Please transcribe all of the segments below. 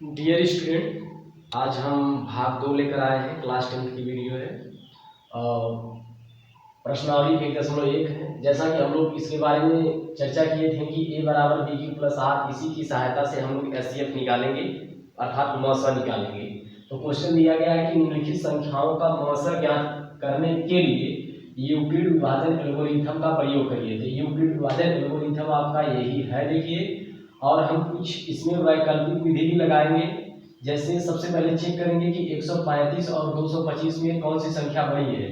Dear student, आज हम भाग 2 लेकर आए हैं। क्लास 10 की वीडियो है। प्रश्नावली 1.1 है। जैसा कि हम लोग इसके बारे में चर्चा किए थे कि a बराबर बी क्यू प्लस आर, इसी की सहायता से हम लोग एचसीएफ निकालेंगे अर्थात मौसा निकालेंगे। तो क्वेश्चन दिया गया है कि निम्नलिखित संख्याओं का मौसा ज्ञात करने के लिए यूक्लिड विभाजन एल्गोरिथम का प्रयोग करिए। तो यूक्लिड विभाजन एल्गोरिथम आपका यही है, देखिए। और हम कुछ इसमें वैकल्पिक विधि भी लगाएंगे। जैसे सबसे पहले चेक करेंगे कि 135 और 225 में कौन सी संख्या बड़ी है।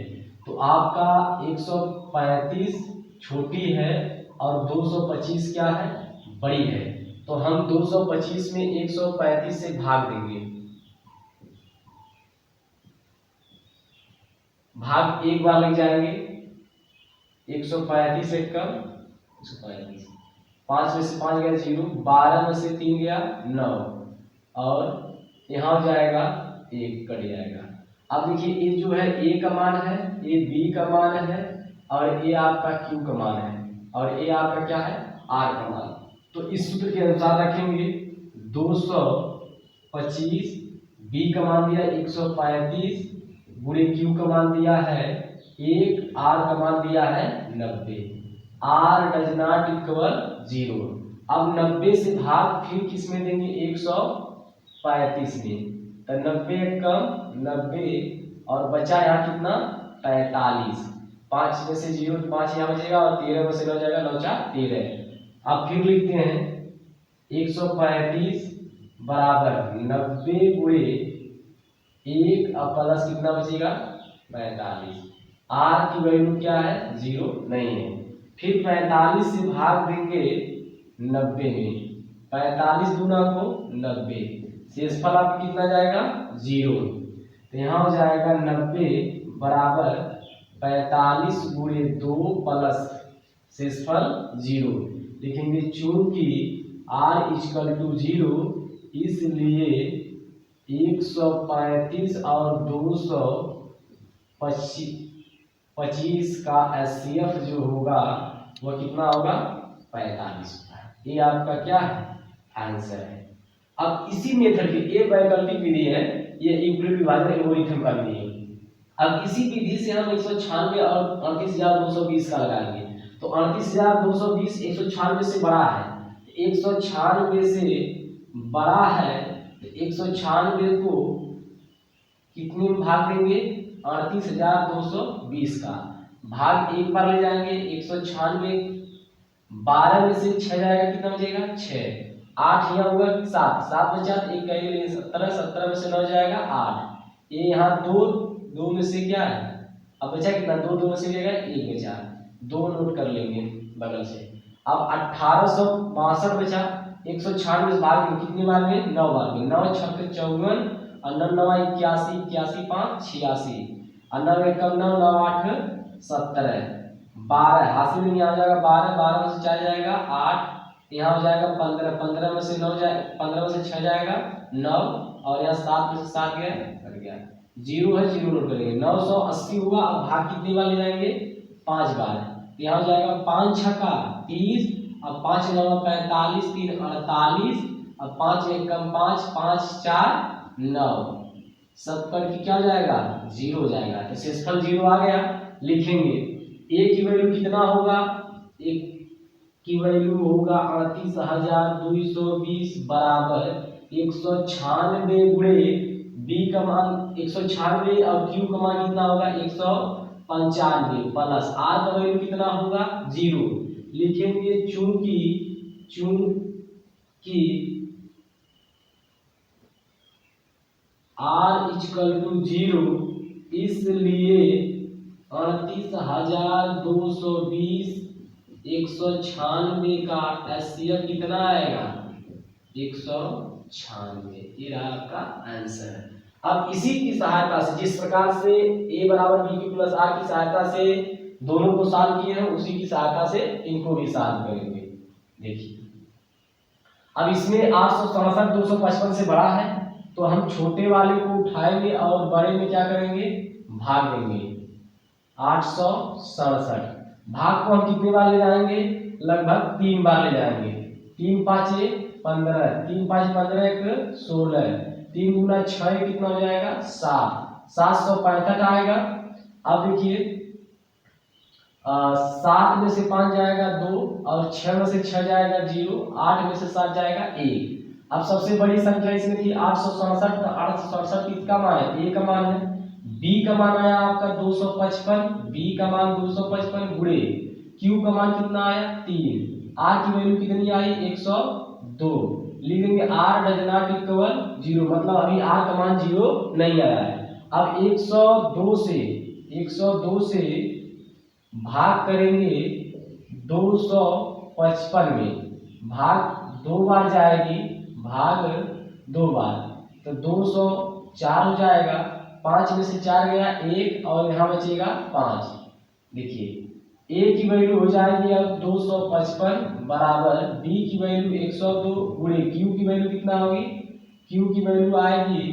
तो आपका 135 छोटी है और 225 क्या है, बड़ी है। तो हम 225 में 135 से भाग देंगे। भाग एक बार लग जाएंगे। 135 एक कम 135, 5 में से 5 गया 0, 12 में से 3 गया 9, और यहाँ हो जाएगा 1 कट जाएगा। अब देखिए ये जो है a का मान है, ये b का मान है, और ये आपका q का मान है, और ये आपका क्या है, r का मान। तो इस सूत्र के अनुसार रखेंगे 225, b का मान दिया 135 गुणे q का मान दिया है 1, r का मान दिया है 90। r does not equal 0। अब 90 से भाग फिर किस में देंगे, 135 में। तो 90 कम 90, और बचा यहाँ कितना, 45। 5 में से 0 तो 5 यहाँ बचेगा, और 13 में से 9 जाएगा, 9 4 13। अब फिर लिखते हैं 135 बराबर 90 गुणे 1 और प्लस कितना बचेगा, 45। r की वैल्यू क्या है, 0 नहीं है। फिर 45 से भाग देंगे 90 में। 45 दूना को 90, शेषफल आपका कितना जाएगा, 0। तो यहाँ हो जाएगा 90 बराबर 45 गुणे 2 प्लस शेषफल 0। लिखेंगे चूंकि r इक्वल टू 0, इसलिए 135 और 225 का एचसीएफ जो होगा वह कितना होगा, 45। ये आपका क्या है, आंसर है। अब इसी मेथड के, ये वैकल्पिक विधि है, ये यूक्लिड विभाजन एल्गोरिथम का विधि है। अब इसी विधि से हम 196 और 38,220 का लगाएंगे। तो 38,220 196 से बड़ा है, 196 से बड़ा है, तो 196 को कितने में भाग देंगे, 38,220 का भाग एक बार ले जाएंगे। 196 12 में से 6 जाएगा, कितना बचेगा, 6। 8 यहाँ हुआ 7, 7 बचा, एक कहीं ले 17, 17 में से 9 जाएगा 8। ये यहाँ 2 में से क्या है, अब बचा कितना, 2 में से जाएगा 1 बचा, 2 नोट कर लेंगे बगल से। अब 1862 बचा, 196 से भाग में कितनी बार में, 9 बार में। 9 6 54, और 9 9 81, 81 5 86, और 9 1 9 9 8 17, 12 हासिल में आ जाएगा, 12 12 में से 4 जाएगा 8, यहाँ हो जाएगा 15, 15 में से 9 जाए, 15 में से 6 जाएगा 9, और यहाँ 7 में से 7 गया, कट गया, 0 है, 0 नोट करेंगे। 980 हुआ। अब भाग कितनी बार ले जाएंगे, 5 बार। यहाँ हो जाएगा 5 छक्का 30, अब 5 9 45, 3 48, अब 5 1 कम 5, 5 4 9, सब पर क्या हो जाएगा, 0 हो जाएगा। तो शेषफल 0 आ गया। लिखेंगे a की वैल्यू कितना होगा, एक की वैल्यू होगा 38,220 बराबर 196 गुणे b का मान 196, और q का मान कितना होगा, 195 प्लस r का वैल्यू कितना होगा, 0। लिखेंगे चूंकि r इक्वल टू 0, इसलिए 38,220 196 का एचसीएफ कितना आएगा, 196। ये रहा आपका आंसर। अब इसी की सहायता से, जिस प्रकार से a बराबर बी क्यू प्लस आर की सहायता से दोनों को सॉल्व किए हैं, उसी की सहायता से इनको भी सॉल्व करेंगे। देखिए अब इसमें 867 255 से बड़ा है, तो हम छोटे वाले को उठाएंगे और बड़े में क्या करेंगे, भाग देंगे। 867 भाग को हम कितने बार ले जाएंगे, लगभग 3 बार ले जाएंगे। 3 5 15, 3 5 15 1 16, 3 गुना 6 कितना हो जाएगा 7, 765 आएगा। अब देखिए 7 में से 5 जाएगा 2 और 6 में से 6 जाएगा 0, 8 में से 7 जाएगा 1। अब सबसे बड़ी संख्या इसमें थी 867, 867 किसका मान है, ए का मान है। बी का मान आया आपका 255, बी का मान 255 गुणे क्यू का मान कितना आया 3, आर की वैल्यू कितनी आई 102, लिखेंगे आर डज नॉट इक्वल 0, मतलब अभी आर का मान 0 नहीं आया है। अब 102 से भाग करेंगे 255 में, भाग 2 बार जाएगी, भाग 2 बार, तो 204 हो जाएगा, 5 में से 4 गया 1 और यहाँ बचेगा 5। देखिए ए की वैल्यू हो जाएगी अब 255 बराबर बी की वैल्यू 102 गुणे क्यू की वैल्यू कितना होगी, क्यू की वैल्यू आएगी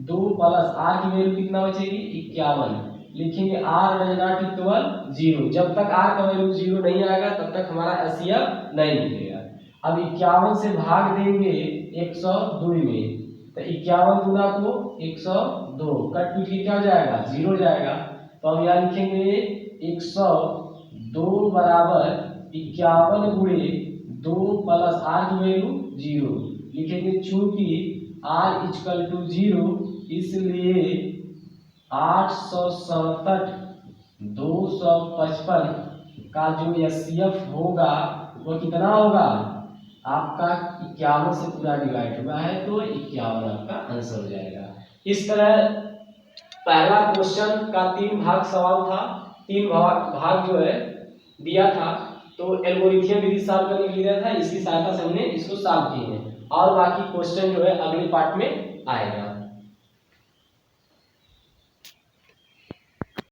2 प्लस आर की वैल्यू कितना बचेगी 51, लिखेंगे आर डज नॉट इक्वल 0। जब तक आर का वैल्यू 0 नहीं आएगा तब तक हमारा एचसीएफ नहीं मिलेगा। अब 51 से भाग देंगे 102 में, तो 51 गुना को 102 कट पीट के क्या हो जाएगा 0 जाएगा। तो अब यहाँ लिखेंगे 102 बराबर 51 गुणे 2 प्लस आर की वैल्यू 0, लिखेंगे चूंकि आर इक्वल टू 0 इसलिए 867 255 का जो एचसीएफ होगा वो कितना होगा आपका 51 से पूरा डिवाइड हुआ है तो 51 आपका आंसर हो जाएगा। इस तरह पहला क्वेश्चन का 3 भाग सवाल था, 3 भाग जो है दिया था, तो एल्गोरिथम विधि सॉल्व करने के लिए दिया था, इसकी सहायता से हमने इसको सॉल्व किए हैं और बाकी क्वेश्चन जो है अगले पार्ट में आएगा।